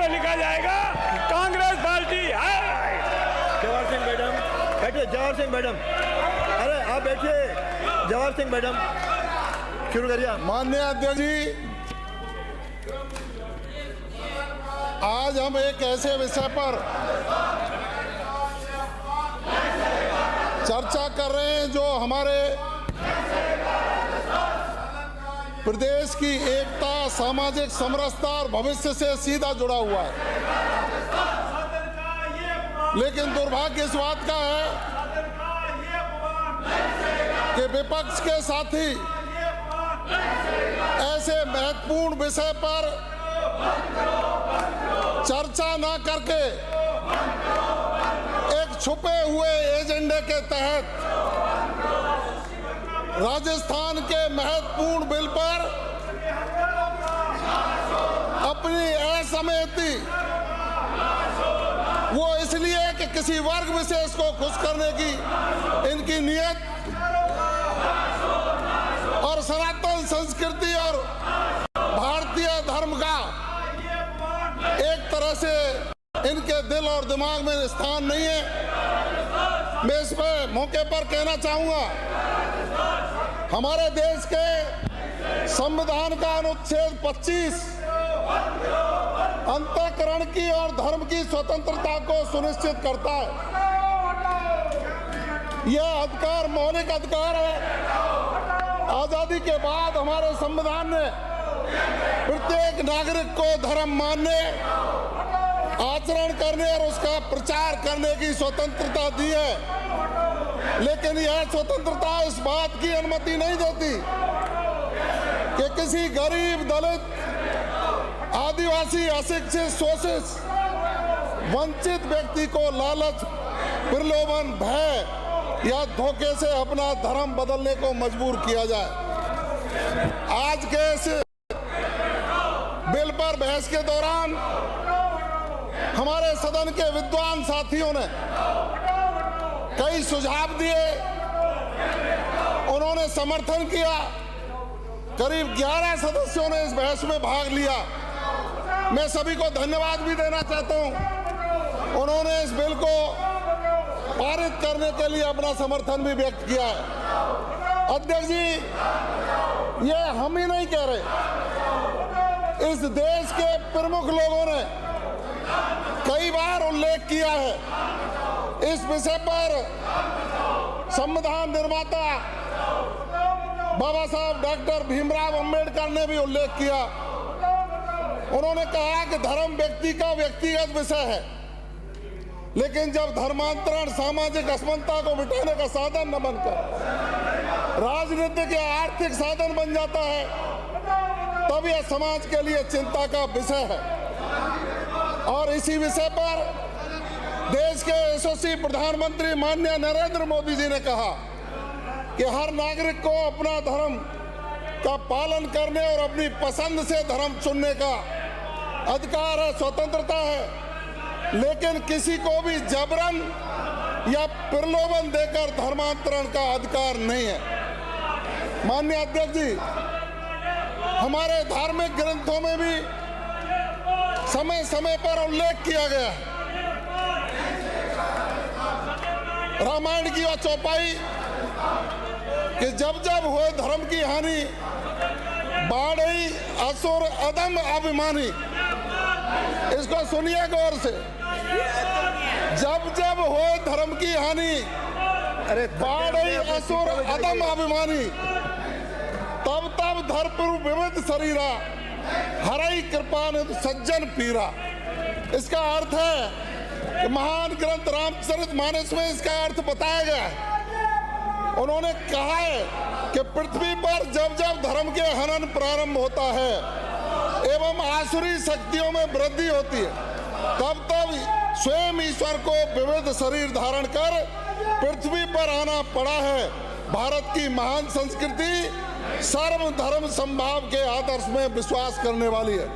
में लिखा जाएगा कांग्रेस पार्टी है। जवाहर सिंह मैडम बैठिए। जवाहर सिंह मैडम, अरे आप बैठिए। जवाहर सिंह मैडम शुरू करिए। माननीय अध्यक्ष जी, आज हम एक ऐसे विषय पर चर्चा कर रहे हैं जो हमारे प्रदेश की एकता, सामाजिक समरसता और भविष्य से सीधा जुड़ा हुआ है। लेकिन दुर्भाग्य इस बात का है कि विपक्ष के साथी ऐसे महत्वपूर्ण विषय पर चर्चा न करके एक छुपे हुए एजेंडे के तहत राजस्थान के महत्वपूर्ण बिल पर अपनी असहमति, वो इसलिए कि किसी वर्ग विशेष को खुश करने की इनकी नीयत और सनातन संस्कृति और भारतीय धर्म का एक तरह से इनके दिल और दिमाग में स्थान नहीं है। मैं इस पे मौके पर कहना चाहूंगा, हमारे देश के संविधान का अनुच्छेद 25 अंतःकरण की और धर्म की स्वतंत्रता को सुनिश्चित करता है। यह अधिकार मौलिक अधिकार है। आजादी के बाद हमारे संविधान ने प्रत्येक नागरिक को धर्म मानने, आचरण करने और उसका प्रचार करने की स्वतंत्रता दी है। लेकिन यह स्वतंत्रता इस बात की अनुमति नहीं देती कि किसी गरीब, दलित, आदिवासी, अशिक्षित, शोषित, वंचित व्यक्ति को लालच, प्रलोभन, भय या धोखे से अपना धर्म बदलने को मजबूर किया जाए। आज के इस बिल पर बहस के दौरान हमारे सदन के विद्वान साथियों ने कई सुझाव दिए, उन्होंने समर्थन किया। करीब 11 सदस्यों ने इस बहस में भाग लिया। मैं सभी को धन्यवाद भी देना चाहता हूं। उन्होंने इस बिल को पारित करने के लिए अपना समर्थन भी व्यक्त किया है। अध्यक्ष जी, ये हम ही नहीं कह रहे, इस देश के प्रमुख लोगों ने कई बार उल्लेख किया है। इस विषय पर संविधान निर्माता बाबा साहब डॉक्टर भीमराव अंबेडकर ने भी उल्लेख किया। उन्होंने कहा कि धर्म व्यक्ति का व्यक्तिगत विषय है, लेकिन जब धर्मांतरण सामाजिक असमानता को मिटाने का साधन न बनकर राजनीतिक या आर्थिक साधन बन जाता है, तब यह समाज के लिए चिंता का विषय है। और इसी विषय पर देश के यशस्वी प्रधानमंत्री माननीय नरेंद्र मोदी जी ने कहा कि हर नागरिक को अपना धर्म का पालन करने और अपनी पसंद से धर्म चुनने का अधिकार है, स्वतंत्रता है। लेकिन किसी को भी जबरन या प्रलोभन देकर धर्मांतरण का अधिकार नहीं है। माननीय अध्यक्ष जी, हमारे धार्मिक ग्रंथों में भी समय समय पर उल्लेख किया गया है। रामायण की वह चौपाई कि जब जब हुए धर्म की हानि, बाढ़ई असुर अदम अभिमानी। इसको सुनिए गौर से। जब जब हुए धर्म की हानि, बाढ़ई असुर अदम अभिमानी, तब तब धर्म विविध शरीरा, हरई कृपान सज्जन पीरा। इसका अर्थ है कि महान ग्रंथ रामचरितमानस में इसका अर्थ बताया गया है। उन्होंने कहा है कि पृथ्वी पर जब जब धर्म के हनन प्रारंभ होता है एवं आसुरी शक्तियों में वृद्धि होती है, तब तब स्वयं ईश्वर को विविध शरीर धारण कर पृथ्वी पर आना पड़ा है। भारत की महान संस्कृति सर्व धर्म संभाव के आदर्श में विश्वास करने वाली है।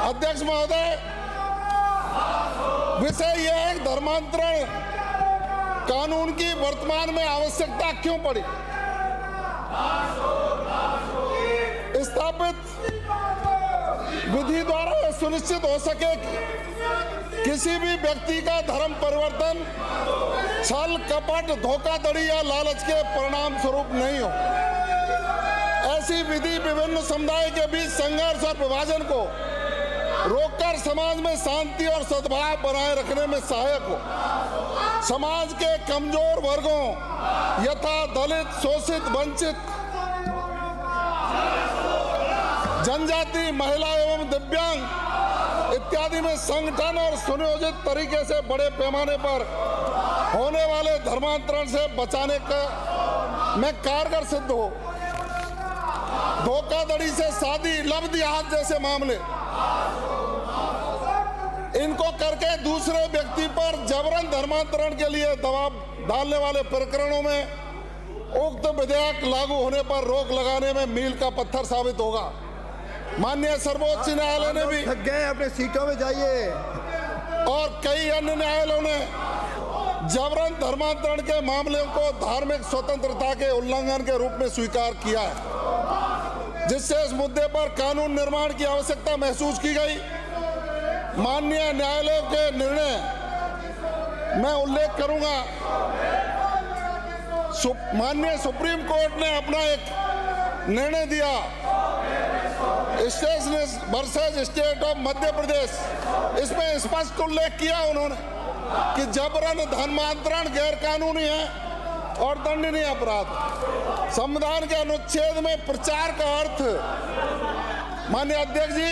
अध्यक्ष महोदय, विषय यह है कि धर्मांतरण कानून की वर्तमान में आवश्यकता क्यों पड़ी। स्थापित समन्वित विधि द्वारा यह सुनिश्चित हो सके कि किसी भी व्यक्ति का धर्म परिवर्तन छल कपट धोखाधड़ी या लालच के परिणाम स्वरूप नहीं हो। ऐसी विधि विभिन्न समुदाय के बीच संघर्ष और विभाजन को रोककर समाज में शांति और सद्भाव बनाए रखने में सहायक हो। समाज के कमजोर वर्गों यथा दलित, शोषित, वंचित, जनजाति, महिला एवं दिव्यांग इत्यादि में संगठन और सुनियोजित तरीके से बड़े पैमाने पर होने वाले धर्मांतरण से बचाने का में कारगर सिद्ध हो। धोखाधड़ी से शादी, लव जिहाद जैसे मामले, इनको करके दूसरे व्यक्ति पर जबरन धर्मांतरण के लिए दबाव डालने वाले प्रकरणों में उक्त विधेयक लागू होने पर रोक लगाने में मील का पत्थर साबित होगा। माननीय सर्वोच्च न्यायालय ने भी थक गए, अपने सीटों में जाइए। और कई अन्य न्यायालयों ने जबरन धर्मांतरण के मामलों को धार्मिक स्वतंत्रता के उल्लंघन के रूप में स्वीकार किया है, जिससे इस मुद्दे पर कानून निर्माण की आवश्यकता महसूस की गई। माननीय न्यायालयों के निर्णय मैं उल्लेख करूंगा। माननीय सुप्रीम कोर्ट ने अपना एक निर्णय दिया, state versus state of Madhya Pradesh. इसमें स्पष्ट उल्लेख किया उन्होंने कि जबरन धर्मांतरण गैर कानूनी है और दंडनीय अपराध। संविधान के अनुच्छेद में प्रचार का अर्थ, माननीय अध्यक्ष जी,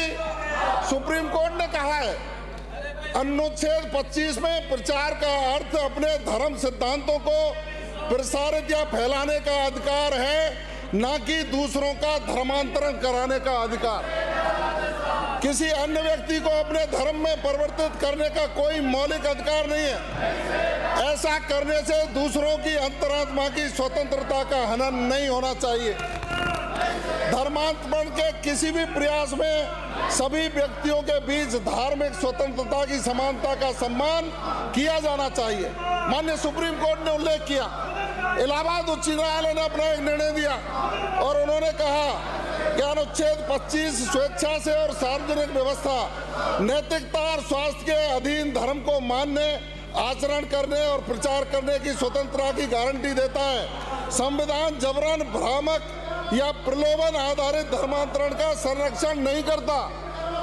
सुप्रीम कोर्ट ने कहा है अनुच्छेद 25 में प्रचार का अर्थ अपने धर्म सिद्धांतों को प्रसारित या फैलाने का अधिकार है, न कि दूसरों का धर्मांतरण कराने का अधिकार। किसी अन्य व्यक्ति को अपने धर्म में परिवर्तित करने का कोई मौलिक अधिकार नहीं है। ऐसा करने से दूसरों की अंतरात्मा की स्वतंत्रता का हनन नहीं होना चाहिए। धर्मांतरण के किसी भी प्रयास में सभी व्यक्तियों के बीच धार्मिक स्वतंत्रता की समानता का सम्मान किया जाना चाहिए। माननीय सुप्रीम कोर्ट ने उल्लेख किया। इलाहाबाद उच्च न्यायालय ने अपना एक निर्णय दिया और उन्होंने कहा कि अनुच्छेद 25 स्वेच्छा से और सार्वजनिक व्यवस्था, नैतिकता और स्वास्थ्य के अधीन धर्म को मानने, आचरण करने और प्रचार करने की स्वतंत्रता की गारंटी देता है। संविधान जबरन, भ्रामक या प्रलोभन आधारित धर्मांतरण का संरक्षण नहीं करता।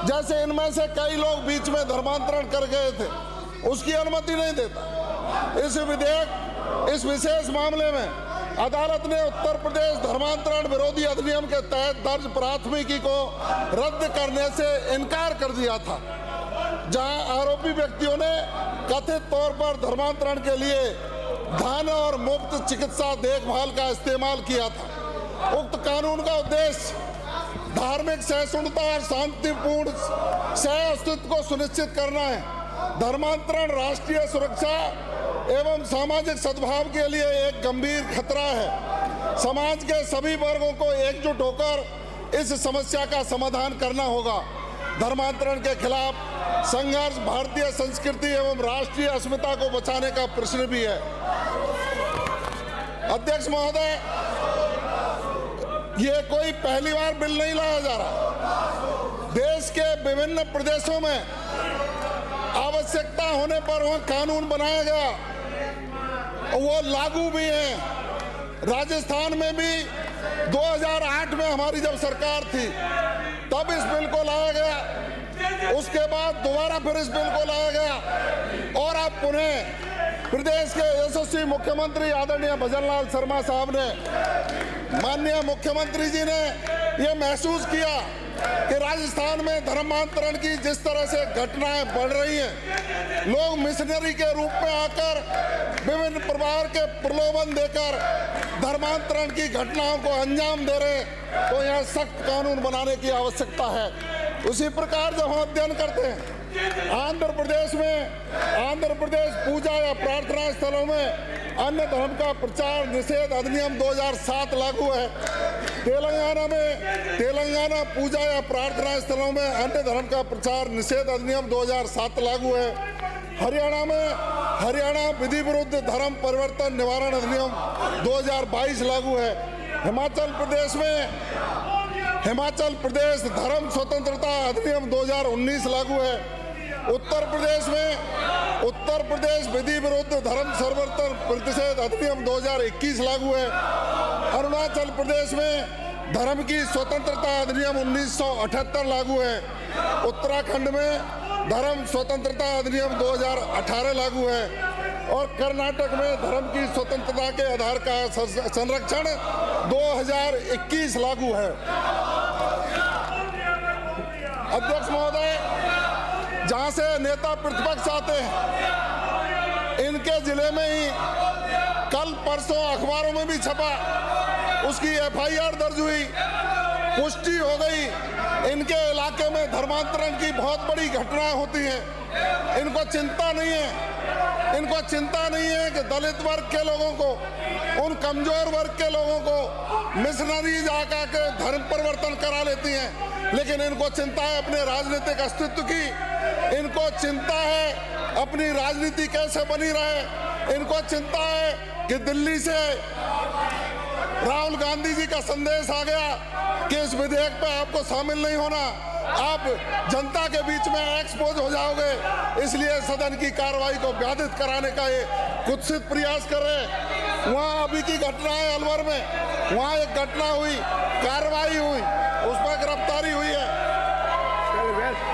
जैसे इनमें से कई लोग बीच में धर्मांतरण कर गए थे, उसकी अनुमति नहीं देता। इस विशेष मामले में अदालत ने उत्तर प्रदेश धर्मांतरण विरोधी अधिनियम के तहत दर्ज प्राथमिकी को रद्द करने से इनकार कर दिया था, जहां आरोपी व्यक्तियों ने कथित तौर पर धर्मांतरण के लिए धन और मुफ्त चिकित्सा देखभाल का इस्तेमाल किया था। उक्त कानून का उद्देश्य धार्मिक सहिष्णुता और शांतिपूर्ण सह अस्तित्व को सुनिश्चित करना है। धर्मांतरण राष्ट्रीय सुरक्षा एवं सामाजिक सद्भाव के लिए एक गंभीर खतरा है। समाज के सभी वर्गों को एकजुट होकर इस समस्या का समाधान करना होगा। धर्मांतरण के खिलाफ संघर्ष भारतीय संस्कृति एवं राष्ट्रीय अस्मिता को बचाने का प्रश्न भी है। अध्यक्ष महोदय, ये कोई पहली बार बिल नहीं लाया जा रहा। देश के विभिन्न प्रदेशों में आवश्यकता होने पर वहाँ कानून बनाया गया, वो लागू भी है। राजस्थान में भी 2008 में हमारी जब सरकार थी तब इस बिल को लाया गया, उसके बाद दोबारा फिर इस बिल को लाया गया और अब पुनः प्रदेश के यशस्वी मुख्यमंत्री आदरणीय भजनलाल शर्मा साहब ने, माननीय मुख्यमंत्री जी ने ये महसूस किया कि राजस्थान में धर्मांतरण की जिस तरह से घटनाएं बढ़ रही हैं, लोग मिशनरी के रूप में आकर विभिन्न प्रकार के प्रलोभन देकर धर्मांतरण की घटनाओं को अंजाम दे रहे, तो यहाँ सख्त कानून बनाने की आवश्यकता है। उसी प्रकार जब हम अध्ययन करते हैं, आंध्र प्रदेश पूजा या प्रार्थना स्थलों में अन्य धर्म का प्रचार निषेध अधिनियम 2007 लागू है। तेलंगाना पूजा या प्रार्थना स्थलों में अन्य धर्म का प्रचार निषेध अधिनियम 2007 लागू है। हरियाणा विधि विरुद्ध धर्म परिवर्तन निवारण अधिनियम 2022 लागू है। हिमाचल प्रदेश में हिमाचल प्रदेश धर्म स्वतंत्रता अधिनियम 2019 लागू है। उत्तर प्रदेश विधि विरुद्ध धर्म परिवर्तन प्रतिषेध अधिनियम 2021 लागू है। अरुणाचल प्रदेश में धर्म की स्वतंत्रता अधिनियम 1978 लागू है। उत्तराखंड में धर्म स्वतंत्रता अधिनियम 2018 लागू है और कर्नाटक में धर्म की स्वतंत्रता के आधार का संरक्षण 2021 लागू है। अध्यक्ष महोदय, जहां से नेता प्रतिपक्ष आते हैं, इनके जिले में ही कल परसों अखबारों में भी छपा, उसकी एफआईआर दर्ज हुई, पुष्टि हो गई। इनके इलाके में धर्मांतरण की बहुत बड़ी घटनाएं होती हैं। इनको चिंता नहीं है कि दलित वर्ग के लोगों को, उन कमजोर वर्ग के लोगों को मिशनरीज आकर के धर्म परिवर्तन करा लेती हैं, लेकिन इनको चिंता है अपने राजनीतिक अस्तित्व की। इनको चिंता है अपनी राजनीति कैसे बनी रहे। इनको चिंता है कि दिल्ली से राहुल गांधी जी का संदेश आ गया कि इस विधेयक पे आपको शामिल नहीं होना, आप जनता के बीच में एक्सपोज हो जाओगे, इसलिए सदन की कार्रवाई को व्याधित कराने का ये कुत्सित प्रयास कर रहे हैं। वहाँ अभी की घटना है अलवर में, वहाँ एक घटना हुई, कार्रवाई हुई, उस पर गिरफ्तारी हुई है।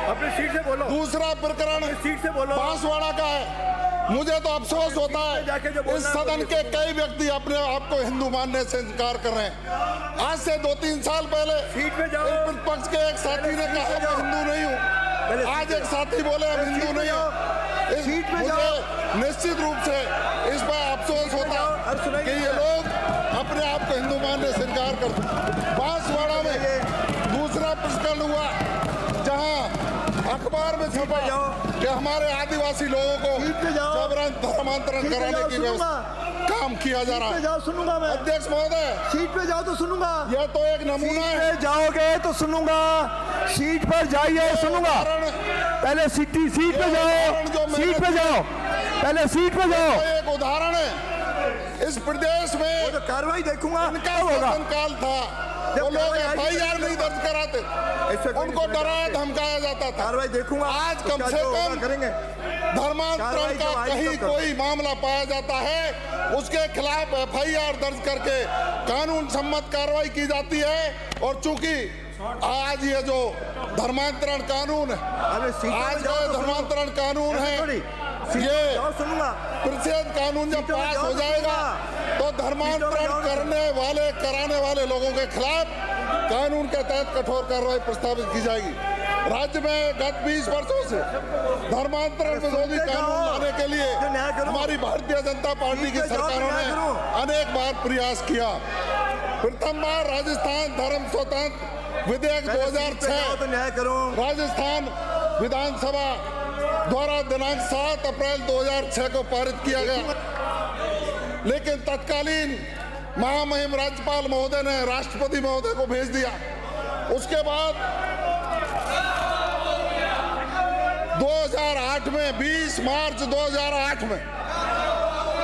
अपनी सीट से बोलो। दूसरा प्रकरण सीट से बोलो। बांसवाड़ा का है। मुझे तो अफसोस होता है, इस सदन के कई व्यक्ति अपने आप को हिंदू मानने से इनकार कर रहे हैं। आज से 2-3 साल पहले सीट पे जाओ। प्रतिपक्ष के एक साथी ने कहा मैं हिंदू नहीं हूँ, आज एक साथी बोले हम हिंदू नहीं हूँ। सीट पे मुझे निश्चित रूप से इस पर अफसोस होता है कि ये लोग अपने आप को हिंदू मानने से इनकार करते हैं। बांसवाड़ा में दूसरा प्रकरण हुआ, जहाँ अखबार में छपा कि हमारे आदिवासी लोगों को जबरन धर्मांतरण कराने की व्यवस्था काम किया जा रहा है। जाओ, सुनूंगा मैं। अध्यक्ष महोदय, सीट पे जाओ तो सुनूंगा। यह तो एक नमूना है। जाओगे तो सुनूंगा, सीट पर जाइए सुनूंगा। पहले सीट पे जाओ, सीट पे जाओ, पहले सीट पे जाओ। एक उदाहरण है, इस प्रदेश में तो कार्रवाई देखूंगा। इनका शासनकाल था, वो लोग एफआईआर नहीं दर्ज कराते, उनको डराया धमकाया जाता था। कार्रवाई देखूंगा। आज कम से कम करेंगे। धर्मांतरण का कहीं कोई मामला पाया जाता है, उसके खिलाफ एफआईआर दर्ज करके कानून सम्मत कार्रवाई की जाती है। और चूंकि आज ये जो धर्मांतरण कानून है, आज का धर्मांतरण कानून है, ये प्रतिषेध कानून जब पास हो जाएगा तो धर्मांतरण कराने वाले लोगों के खिलाफ कानून के तहत कठोर कार्रवाई प्रस्तावित की जाएगी। राज्य में गत 20 वर्षों से धर्मांतरण विरोधी कानून लाने के लिए हमारी भारतीय जनता पार्टी की सरकारों ने अनेक बार प्रयास किया। प्रथम बार राजस्थान धर्म स्वतंत्र विधेयक 2006 राजस्थान विधानसभा द्वारा दिनांक 7 अप्रैल 2006 को पारित किया गया, लेकिन तत्कालीन महामहिम राज्यपाल महोदय ने राष्ट्रपति महोदय को भेज दिया। उसके बाद 2008 में 20 मार्च 2008 में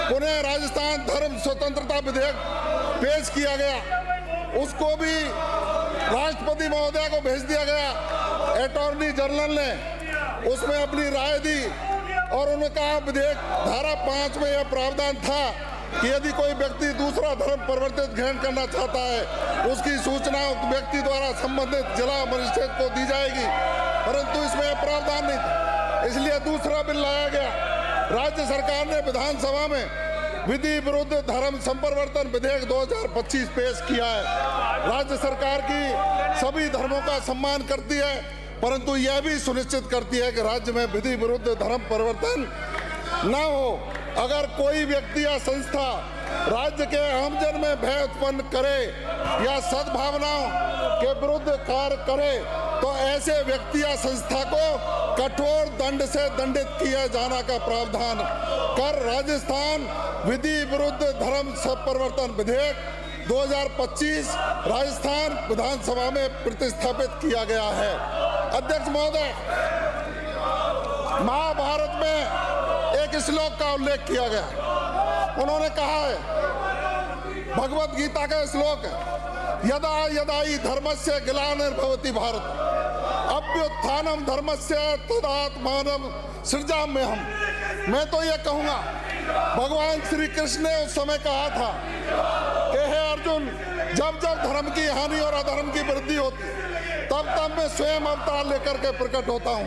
पुनः राजस्थान धर्म स्वतंत्रता विधेयक पेश किया गया, उसको भी राष्ट्रपति महोदय को भेज दिया गया। अटॉर्नी जनरल ने उसमें अपनी राय दी और उन्होंने कहा विधेयक धारा 5 में यह प्रावधान था कि यदि कोई व्यक्ति दूसरा धर्म परिवर्तित ग्रहण करना चाहता है, उसकी सूचना उस व्यक्ति द्वारा संबंधित जिला मजिस्ट्रेट को दी जाएगी, परंतु इसमें यह प्रावधान नहीं था, इसलिए दूसरा बिल लाया गया। राज्य सरकार ने विधानसभा में विधि विरुद्ध धर्म संपरिवर्तन विधेयक 2025 पेश किया है। राज्य सरकार की सभी धर्मों का सम्मान करती है, परंतु यह भी सुनिश्चित करती है कि राज्य में विधि विरुद्ध धर्म परिवर्तन न हो। अगर कोई व्यक्ति या संस्था राज्य के आमजन में भय उत्पन्न करे या सद्भावनाओं के विरुद्ध कार्य करे तो ऐसे व्यक्ति या संस्था को कठोर दंड से दंडित किया जाने का प्रावधान कर राजस्थान विधि विरुद्ध धर्म परिवर्तन विधेयक 2025 राजस्थान विधानसभा में प्रतिस्थापित किया गया है। अध्यक्ष महोदय, महाभारत में एक श्लोक का उल्लेख किया गया। उन्होंने कहा है, भगवत गीता का श्लोक है, यदा यदा हि धर्मस्य ग्लानिर्भवति भारत अभ्युत्थानम धर्मस्य तदात्मानं सृजाम्यहम्। मैं तो ये कहूंगा, भगवान श्री कृष्ण ने उस समय कहा था कि हे अर्जुन, जब जब धर्म की हानि और अधर्म की वृद्धि होती तब तब मैं स्वयं अवतार लेकर के प्रकट होता हूँ।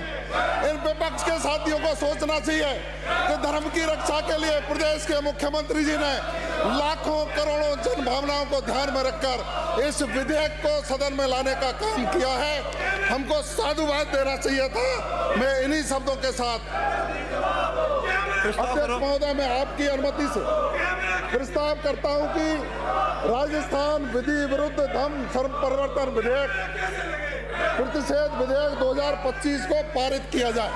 इन विपक्ष के साथियों को सोचना चाहिए कि धर्म की रक्षा के लिए प्रदेश के मुख्यमंत्री जी ने लाखों करोड़ों जन भावनाओं को ध्यान में रखकर इस विधेयक को सदन में लाने का काम किया है। हमको साधुवाद देना चाहिए था। मैं इन्हीं शब्दों के साथ अध्यक्ष महोदय, मैं आपकी अनुमति से प्रस्ताव करता हूं कि राजस्थान विधि विरुद्ध धर्म परिवर्तन विधेयक प्रतिषेध विधेयक 2025 को पारित किया जाए।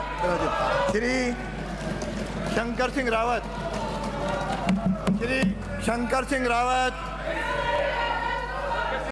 श्री शंकर सिंह रावत, श्री शंकर सिंह रावत।